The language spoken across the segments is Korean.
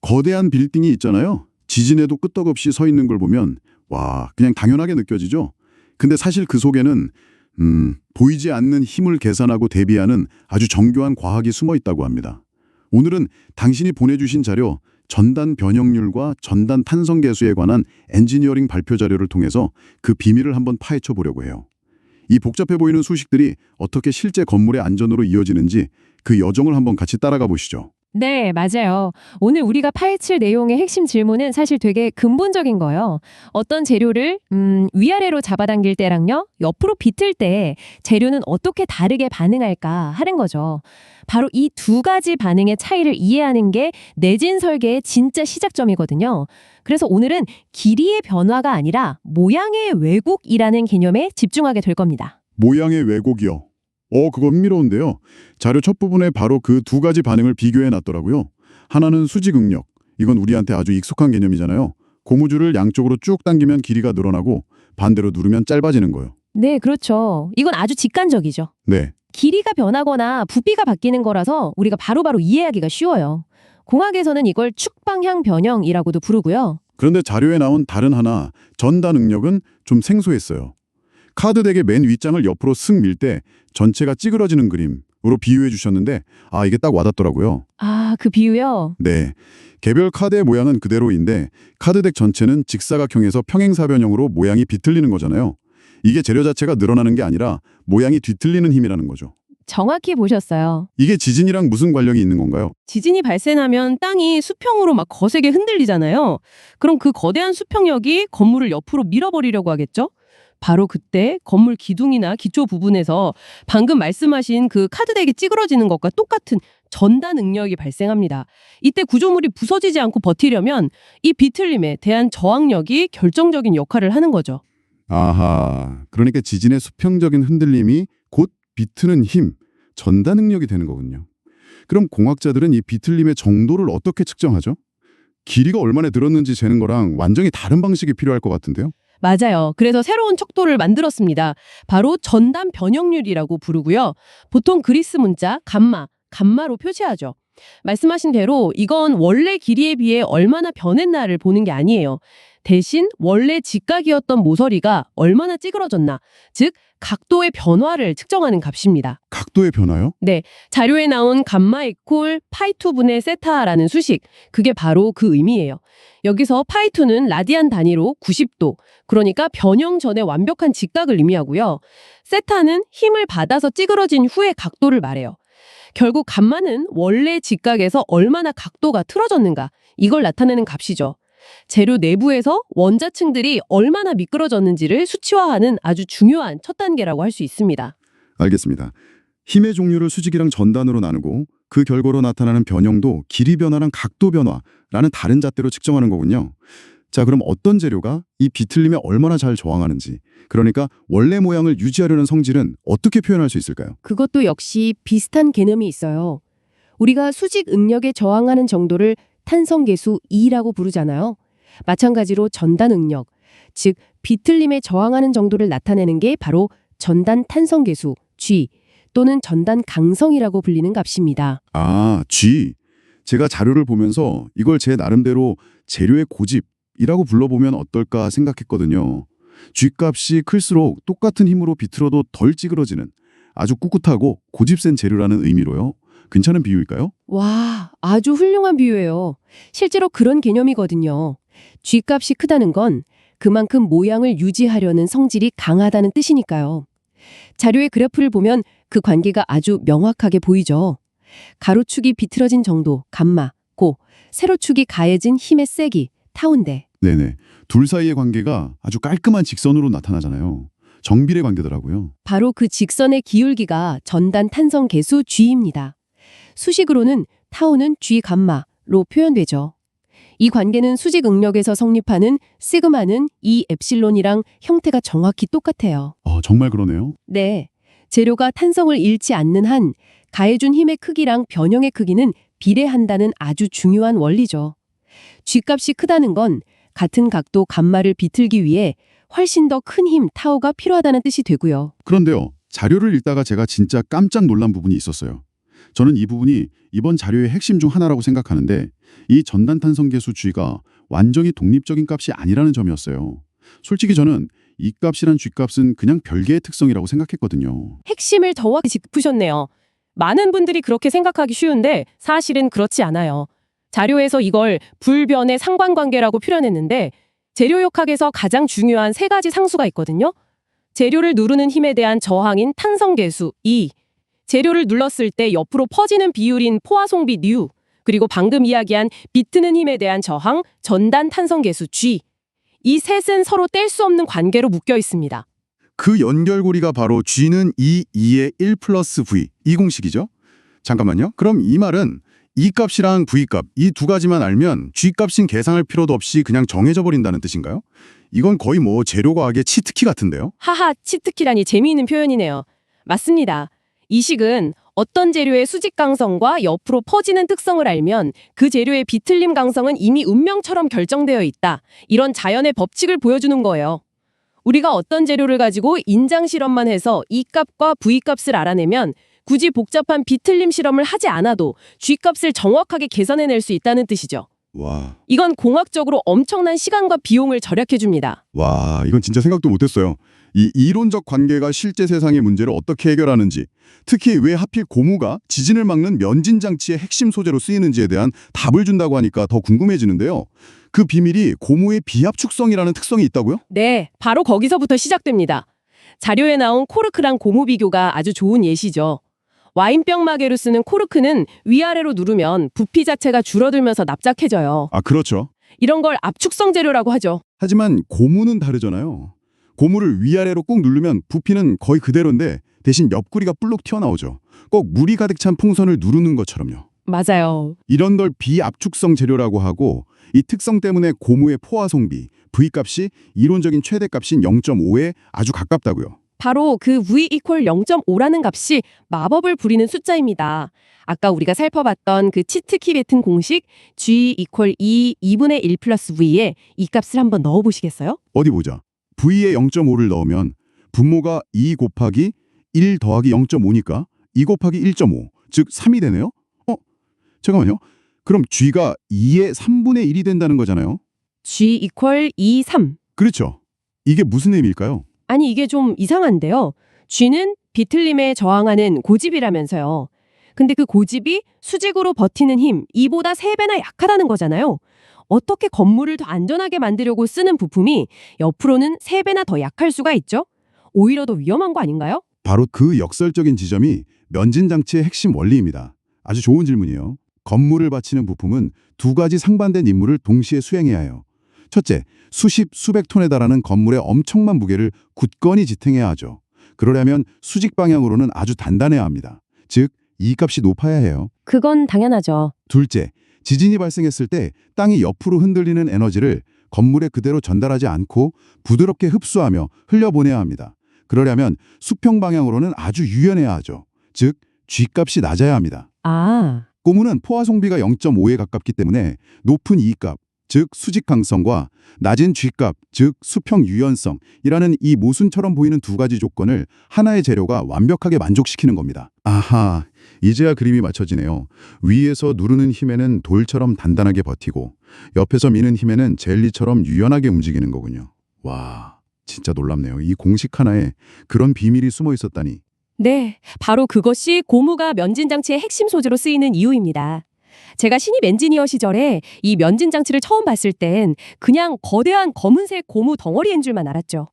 거대한 빌딩이 있잖아요. 지진에도 끄떡없이 서 있는 걸 보면 와, 그냥 당연하게 느껴지죠. 근데 사실 그 속에는 보이지 않는 힘을 계산하고 대비하는 아주 정교한 과학이 숨어 있다고 합니다. 오늘은 당신이 보내주신 자료, 전단 변형률과 전단 탄성 계수에 관한 엔지니어링 발표 자료를 통해서 그 비밀을 한번 파헤쳐 보려고 해요. 이 복잡해 보이는 수식들이 어떻게 실제 건물의 안전으로 이어지는지 그 여정을 한번 같이 따라가 보시죠. 네, 맞아요. 오늘 우리가 파헤칠 내용의 핵심 질문은 사실 되게 근본적인 거예요. 어떤 재료를 위아래로 잡아당길 때랑요, 옆으로 비틀 때 재료는 어떻게 다르게 반응할까 하는 거죠. 바로 이 두 가지 반응의 차이를 이해하는 게 내진 설계의 진짜 시작점이거든요. 그래서 오늘은 길이의 변화가 아니라 모양의 왜곡이라는 개념에 집중하게 될 겁니다. 모양의 왜곡이요. 그거 흥미로운데요. 자료 첫 부분에 바로 그 두 가지 반응을 비교해 놨더라고요. 하나는 수직 응력. 이건 우리한테 아주 익숙한 개념이잖아요. 고무줄을 양쪽으로 쭉 당기면 길이가 늘어나고 반대로 누르면 짧아지는 거예요. 네, 그렇죠. 이건 아주 직관적이죠. 네. 길이가 변하거나 부피가 바뀌는 거라서 우리가 바로바로 이해하기가 쉬워요. 공학에서는 이걸 축방향 변형이라고도 부르고요. 그런데 자료에 나온 다른 하나, 전단 응력은 좀 생소했어요. 카드 덱의 맨 윗장을 옆으로 쓱 밀 때 전체가 찌그러지는 그림으로 비유해 주셨는데 이게 딱 와닿더라고요. 아, 그 비유요? 네. 개별 카드의 모양은 그대로인데 카드 덱 전체는 직사각형에서 평행사변형으로 모양이 비틀리는 거잖아요. 이게 재료 자체가 늘어나는 게 아니라 모양이 뒤틀리는 힘이라는 거죠. 정확히 보셨어요. 이게 지진이랑 무슨 관련이 있는 건가요? 지진이 발생하면 땅이 수평으로 막 거세게 흔들리잖아요. 그럼 그 거대한 수평력이 건물을 옆으로 밀어버리려고 하겠죠? 바로 그때 건물 기둥이나 기초 부분에서 방금 말씀하신 그 카드덱이 찌그러지는 것과 똑같은 전단 응력이 발생합니다. 이때 구조물이 부서지지 않고 버티려면 이 비틀림에 대한 저항력이 결정적인 역할을 하는 거죠. 아하, 그러니까 지진의 수평적인 흔들림이 곧 비트는 힘, 전단 능력이 되는 거군요. 그럼 공학자들은 이 비틀림의 정도를 어떻게 측정하죠? 길이가 얼마나 늘었는지 재는 거랑 완전히 다른 방식이 필요할 것 같은데요? 맞아요. 그래서 새로운 척도를 만들었습니다. 바로 전단 변형률이라고 부르고요. 보통 그리스 문자 감마로 표시하죠. 말씀하신 대로 이건 원래 길이에 비해 얼마나 변했나를 보는 게 아니에요. 대신 원래 직각이었던 모서리가 얼마나 찌그러졌나, 즉 각도의 변화를 측정하는 값입니다. 각도의 변화요? 네, 자료에 나온 감마 이퀄 파이2분의 세타라는 수식, 그게 바로 그 의미예요. 여기서 파이2는 라디안 단위로 90도, 그러니까 변형 전에 완벽한 직각을 의미하고요. 세타는 힘을 받아서 찌그러진 후의 각도를 말해요. 결국 감마는 원래 직각에서 얼마나 각도가 틀어졌는가, 이걸 나타내는 값이죠. 재료 내부에서 원자층들이 얼마나 미끄러졌는지를 수치화하는 아주 중요한 첫 단계라고 할 수 있습니다. 알겠습니다. 힘의 종류를 수직이랑 전단으로 나누고 그 결과로 나타나는 변형도 길이 변화랑 각도 변화라는 다른 잣대로 측정하는 거군요. 자, 그럼 어떤 재료가 이 비틀림에 얼마나 잘 저항하는지, 그러니까 원래 모양을 유지하려는 성질은 어떻게 표현할 수 있을까요? 그것도 역시 비슷한 개념이 있어요. 우리가 수직 응력에 저항하는 정도를 탄성계수 E라고 부르잖아요. 마찬가지로 전단 응력, 즉 비틀림에 저항하는 정도를 나타내는 게 바로 전단 탄성계수 G 또는 전단 강성이라고 불리는 값입니다. 아, G. 제가 자료를 보면서 이걸 제 나름대로 재료의 고집이라고 불러보면 어떨까 생각했거든요. G값이 클수록 똑같은 힘으로 비틀어도 덜 찌그러지는 아주 꿋꿋하고 고집센 재료라는 의미로요. 괜찮은 비유일까요? 와, 아주 훌륭한 비유예요. 실제로 그런 개념이거든요. G값이 크다는 건 그만큼 모양을 유지하려는 성질이 강하다는 뜻이니까요. 자료의 그래프를 보면 그 관계가 아주 명확하게 보이죠. 가로축이 비틀어진 정도, 감마, 고, 세로축이 가해진 힘의 세기, 타운데. 네네. 둘 사이의 관계가 아주 깔끔한 직선으로 나타나잖아요. 정비례 관계더라고요. 바로 그 직선의 기울기가 전단 탄성 계수 G입니다. 수식으로는 타우는 G 감마로 표현되죠. 이 관계는 수직 응력에서 성립하는 시그마는 E 엡실론이랑 형태가 정확히 똑같아요. 정말 그러네요. 네, 재료가 탄성을 잃지 않는 한 가해준 힘의 크기랑 변형의 크기는 비례한다는 아주 중요한 원리죠. G값이 크다는 건 같은 각도 감마를 비틀기 위해 훨씬 더 큰 힘 타우가 필요하다는 뜻이 되고요. 그런데요. 자료를 읽다가 제가 진짜 깜짝 놀란 부분이 있었어요. 저는 이 부분이 이번 자료의 핵심 중 하나라고 생각하는데 이 전단탄성계수 G가 완전히 독립적인 값이 아니라는 점이었어요. 솔직히 저는 이 값이란 G값은 그냥 별개의 특성이라고 생각했거든요. 핵심을 정확히 짚으셨네요. 많은 분들이 그렇게 생각하기 쉬운데 사실은 그렇지 않아요. 자료에서 이걸 불변의 상관관계라고 표현했는데 재료역학에서 가장 중요한 세 가지 상수가 있거든요. 재료를 누르는 힘에 대한 저항인 탄성계수 E, 재료를 눌렀을 때 옆으로 퍼지는 비율인 포화송비 뉴, 그리고 방금 이야기한 비트는 힘에 대한 저항 전단 탄성계수 G. 이 셋은 서로 뗄 수 없는 관계로 묶여 있습니다. 그 연결고리가 바로 G는 E, 2의 1 플러스 V 이 공식이죠? 잠깐만요. 그럼 이 말은 E 값이랑 V 값 이 두 가지만 알면 G 값인 계산할 필요도 없이 그냥 정해져 버린다는 뜻인가요? 이건 거의 뭐 재료과학의 치트키 같은데요? 하하, 치트키라니 재미있는 표현이네요. 맞습니다. 이 식은 어떤 재료의 수직 강성과 옆으로 퍼지는 특성을 알면 그 재료의 비틀림 강성은 이미 운명처럼 결정되어 있다. 이런 자연의 법칙을 보여주는 거예요. 우리가 어떤 재료를 가지고 인장 실험만 해서 E 값과 V 값을 알아내면 굳이 복잡한 비틀림 실험을 하지 않아도 G 값을 정확하게 계산해낼 수 있다는 뜻이죠. 와, 이건 공학적으로 엄청난 시간과 비용을 절약해줍니다. 이건 진짜 생각도 못했어요. 이 이론적 관계가 실제 세상의 문제를 어떻게 해결하는지, 특히 왜 하필 고무가 지진을 막는 면진 장치의 핵심 소재로 쓰이는지에 대한 답을 준다고 하니까 더 궁금해지는데요. 그 비밀이 고무의 비압축성이라는 특성이 있다고요? 네, 바로 거기서부터 시작됩니다. 자료에 나온 코르크랑 고무 비교가 아주 좋은 예시죠. 와인병 마개로 쓰는 코르크는 위아래로 누르면 부피 자체가 줄어들면서 납작해져요. 아, 그렇죠. 이런 걸 압축성 재료라고 하죠. 하지만 고무는 다르잖아요. 고무를 위아래로 꾹 누르면 부피는 거의 그대로인데 대신 옆구리가 불룩 튀어나오죠. 꼭 물이 가득 찬 풍선을 누르는 것처럼요. 맞아요. 이런 걸 비압축성 재료라고 하고 이 특성 때문에 고무의 포화송비, V값이 이론적인 최대값인 0.5에 아주 가깝다고요. 바로 그 V equal 0.5라는 값이 마법을 부리는 숫자입니다. 아까 우리가 살펴봤던 그 치트키 같은 공식 G equal 2분의 1 플러스 V에 이 값을 한번 넣어보시겠어요? 어디 보자. V에 0.5를 넣으면 분모가 2 곱하기 1 더하기 0.5니까 2 곱하기 1.5, 즉 3이 되네요? 잠깐만요. 그럼 G가 2의 3분의 1이 된다는 거잖아요? G equal 2, 3. 그렇죠. 이게 무슨 의미일까요? 아니 이게 좀 이상한데요. G는 비틀림에 저항하는 고집이라면서요. 근데 그 고집이 수직으로 버티는 힘, 이보다 3배나 약하다는 거잖아요. 어떻게 건물을 더 안전하게 만들려고 쓰는 부품이 옆으로는 3배나 더 약할 수가 있죠? 오히려 더 위험한 거 아닌가요? 바로 그 역설적인 지점이 면진장치의 핵심 원리입니다. 아주 좋은 질문이에요. 건물을 받치는 부품은 두 가지 상반된 임무를 동시에 수행해야 해요. 첫째, 수십, 수백 톤에 달하는 건물의 엄청난 무게를 굳건히 지탱해야 하죠. 그러려면 수직 방향으로는 아주 단단해야 합니다. 즉, 이 값이 높아야 해요. 그건 당연하죠. 둘째, 지진이 발생했을 때 땅이 옆으로 흔들리는 에너지를 건물에 그대로 전달하지 않고 부드럽게 흡수하며 흘려보내야 합니다. 그러려면 수평 방향으로는 아주 유연해야 하죠. 즉, G값이 낮아야 합니다. 아, 고무는 포화송비가 0.5에 가깝기 때문에 높은 E값, 즉 수직 강성과 낮은 G값, 즉 수평 유연성이라는 이 모순처럼 보이는 두 가지 조건을 하나의 재료가 완벽하게 만족시키는 겁니다. 아하, 이제야 그림이 맞춰지네요. 위에서 누르는 힘에는 돌처럼 단단하게 버티고 옆에서 미는 힘에는 젤리처럼 유연하게 움직이는 거군요. 와, 진짜 놀랍네요. 이 공식 하나에 그런 비밀이 숨어 있었다니. 네, 바로 그것이 고무가 면진장치의 핵심 소재로 쓰이는 이유입니다. 제가 신입 엔지니어 시절에 이 면진 장치를 처음 봤을 땐 그냥 거대한 검은색 고무 덩어리인 줄만 알았죠.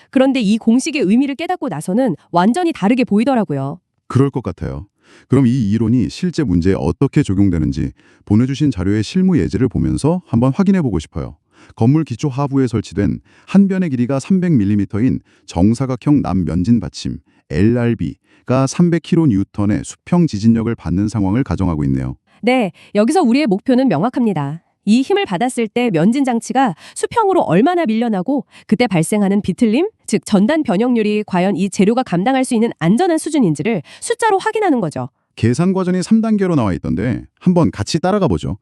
그런데 이 공식의 의미를 깨닫고 나서는 완전히 다르게 보이더라고요. 그럴 것 같아요. 그럼 이 이론이 실제 문제에 어떻게 적용되는지 보내주신 자료의 실무 예제를 보면서 한번 확인해 보고 싶어요. 건물 기초 하부에 설치된 한 변의 길이가 300mm인 정사각형 남면진 받침 LRB가 300kN의 수평 지진력을 받는 상황을 가정하고 있네요. 네, 여기서 우리의 목표는 명확합니다. 이 힘을 받았을 때 면진 장치가 수평으로 얼마나 밀려나고 그때 발생하는 비틀림, 즉 전단 변형률이 과연 이 재료가 감당할 수 있는 안전한 수준인지를 숫자로 확인하는 거죠. 계산 과정이 3단계로 나와 있던데 한번 같이 따라가 보죠.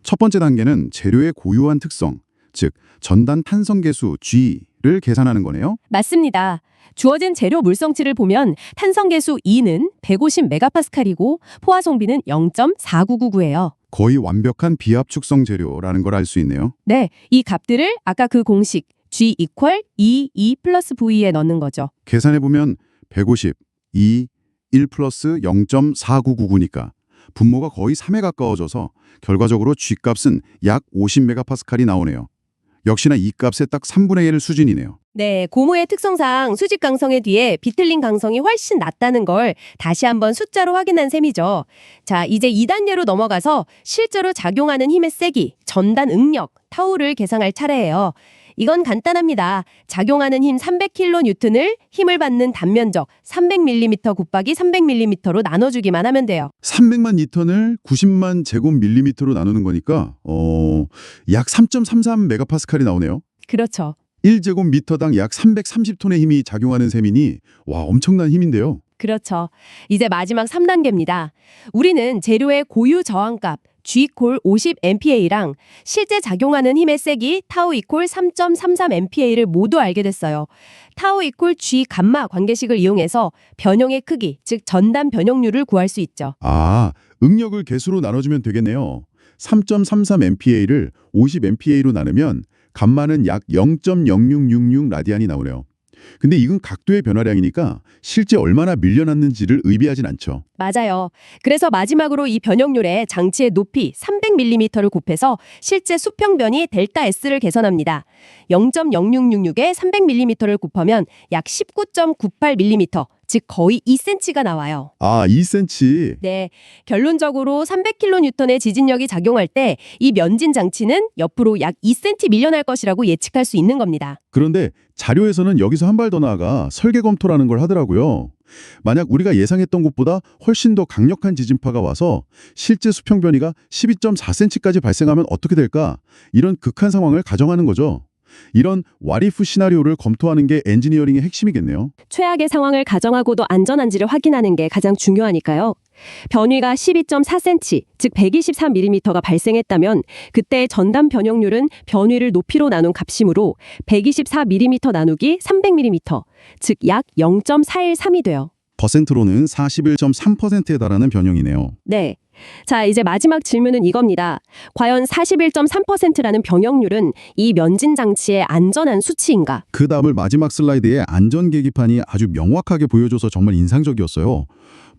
첫 번째 단계는 재료의 고유한 특성, 즉 전단 탄성계수 G를 계산하는 거네요. 맞습니다. 주어진 재료 물성치를 보면 탄성계수 E는 150메가파스칼이고 포화송비는 0.4999예요. 거의 완벽한 비합 축성 재료라는 걸 알 수 있네요. 네, 이 값들을 아까 그 공식 G equal E 플러스 V에 넣는 거죠. 계산해보면 150, 2, 1 플러스 0.4999니까 분모가 거의 3에 가까워져서 결과적으로 G값은 약 50메가파스칼이 나오네요. 역시나 이 값의 딱 3분의 1 수준이네요. 네, 고무의 특성상 수직 강성에 비해 비틀림 강성이 훨씬 낮다는 걸 다시 한번 숫자로 확인한 셈이죠. 자, 이제 2단계로 넘어가서 실제로 작용하는 힘의 세기, 전단 응력, 타우를 계산할 차례예요. 이건 간단합니다. 작용하는 힘 300kN을 힘을 받는 단면적 300mm 곱하기 300mm로 나눠주기만 하면 돼요. 300만 니턴을 90만 제곱밀리미터로 나누는 거니까 약 3.33 메가파스칼이 나오네요. 그렇죠. 1제곱미터당 약 330톤의 힘이 작용하는 셈이니 와 엄청난 힘인데요. 그렇죠. 이제 마지막 3단계입니다. 우리는 재료의 고유 저항값 G equal 50MPa랑 실제 작용하는 힘의 세기 타우 equal 3.33MPa를 모두 알게 됐어요. 타우 equal G 감마 관계식을 이용해서 변형의 크기, 즉 전단 변형률을 구할 수 있죠. 아, 응력을 개수로 나눠주면 되겠네요. 3.33MPa를 50MPa로 나누면 감마는 약 0.0666 라디안이 나오네요. 근데 이건 각도의 변화량이니까 실제 얼마나 밀려났는지를 의미하진 않죠. 맞아요. 그래서 마지막으로 이 변형률에 장치의 높이 300mm를 곱해서 실제 수평변이 델타 S를 계산합니다. 0.0666에 300mm를 곱하면 약 19.98mm, 즉 거의 2cm가 나와요. 아, 2cm. 네, 결론적으로 300kN의 지진력이 작용할 때 이 면진 장치는 옆으로 약 2cm 밀려날 것이라고 예측할 수 있는 겁니다. 그런데 자료에서는 여기서 한 발 더 나아가 설계 검토라는 걸 하더라고요. 만약 우리가 예상했던 것보다 훨씬 더 강력한 지진파가 와서 실제 수평 변이가 12.4cm까지 발생하면 어떻게 될까? 이런 극한 상황을 가정하는 거죠. 이런 와리프 시나리오를 검토하는 게 엔지니어링의 핵심이겠네요. 최악의 상황을 가정하고도 안전한지를 확인하는 게 가장 중요하니까요. 변위가 12.4cm, 즉 123mm가 발생했다면 그때 전단 변형률은 변위를 높이로 나눈 값이므로 124mm 나누기 300mm, 즉 약 0.413이 돼요. 퍼센트로는 41.3%에 달하는 변형이네요. 네. 자, 이제 마지막 질문은 이겁니다. 과연 41.3%라는 변형률은 이 면진 장치의 안전한 수치인가? 그 답을 마지막 슬라이드에 안전 계기판이 아주 명확하게 보여줘서 정말 인상적이었어요.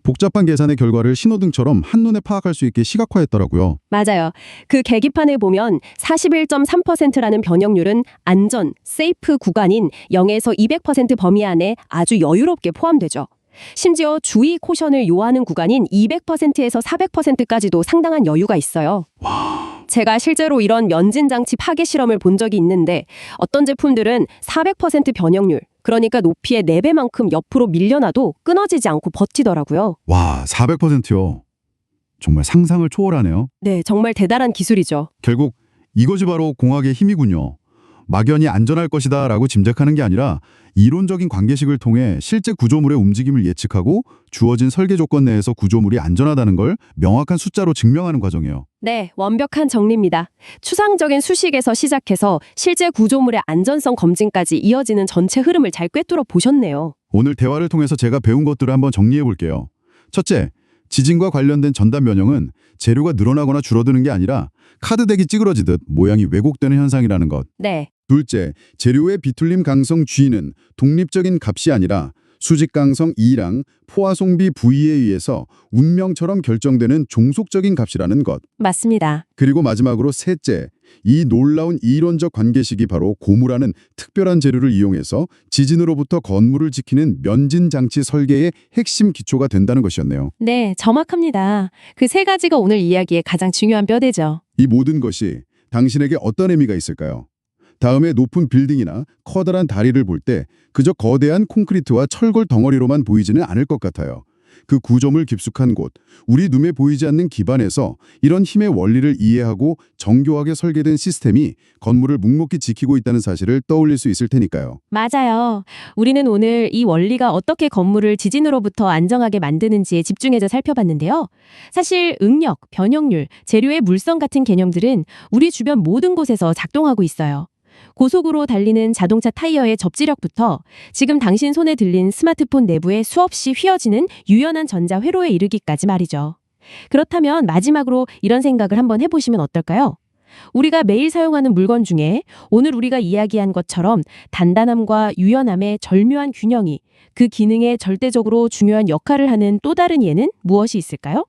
복잡한 계산의 결과를 신호등처럼 한눈에 파악할 수 있게 시각화했더라고요. 맞아요. 그 계기판을 보면 41.3%라는 변형률은 안전, 세이프 구간인 0에서 200% 범위 안에 아주 여유롭게 포함되죠. 심지어 주의 코션을 요하는 구간인 200%에서 400%까지도 상당한 여유가 있어요. 제가 실제로 이런 면진 장치 파괴 실험을 본 적이 있는데 어떤 제품들은 400% 변형률, 그러니까 높이의 4배만큼 옆으로 밀려나도 끊어지지 않고 버티더라고요. 와, 400%요. 정말 상상을 초월하네요. 네, 정말 대단한 기술이죠. 결국 이것이 바로 공학의 힘이군요. 막연히 안전할 것이다 라고 짐작하는 게 아니라 이론적인 관계식을 통해 실제 구조물의 움직임을 예측하고 주어진 설계 조건 내에서 구조물이 안전하다는 걸 명확한 숫자로 증명하는 과정이에요. 네, 완벽한 정리입니다. 추상적인 수식에서 시작해서 실제 구조물의 안전성 검증까지 이어지는 전체 흐름을 잘 꿰뚫어 보셨네요. 오늘 대화를 통해서 제가 배운 것들을 한번 정리해 볼게요. 첫째, 지진과 관련된 전단 변형은 재료가 늘어나거나 줄어드는 게 아니라 카드덱이 찌그러지듯 모양이 왜곡되는 현상이라는 것. 네. 둘째, 재료의 비틀림 강성 G는 독립적인 값이 아니라 수직 강성 E랑 포화송비 V에 의해서 운명처럼 결정되는 종속적인 값이라는 것. 맞습니다. 그리고 마지막으로 셋째, 이 놀라운 이론적 관계식이 바로 고무라는 특별한 재료를 이용해서 지진으로부터 건물을 지키는 면진 장치 설계의 핵심 기초가 된다는 것이었네요. 네, 정확합니다. 그 세 가지가 오늘 이야기의 가장 중요한 뼈대죠. 이 모든 것이 당신에게 어떤 의미가 있을까요? 다음에 높은 빌딩이나 커다란 다리를 볼 때 그저 거대한 콘크리트와 철골 덩어리로만 보이지는 않을 것 같아요. 그 구조물 깊숙한 곳, 우리 눈에 보이지 않는 기반에서 이런 힘의 원리를 이해하고 정교하게 설계된 시스템이 건물을 묵묵히 지키고 있다는 사실을 떠올릴 수 있을 테니까요. 맞아요. 우리는 오늘 이 원리가 어떻게 건물을 지진으로부터 안정하게 만드는지에 집중해서 살펴봤는데요. 사실 응력, 변형률, 재료의 물성 같은 개념들은 우리 주변 모든 곳에서 작동하고 있어요. 고속으로 달리는 자동차 타이어의 접지력부터 지금 당신 손에 들린 스마트폰 내부에 수없이 휘어지는 유연한 전자 회로에 이르기까지 말이죠. 그렇다면 마지막으로 이런 생각을 한번 해보시면 어떨까요? 우리가 매일 사용하는 물건 중에 오늘 우리가 이야기한 것처럼 단단함과 유연함의 절묘한 균형이 그 기능에 절대적으로 중요한 역할을 하는 또 다른 예는 무엇이 있을까요?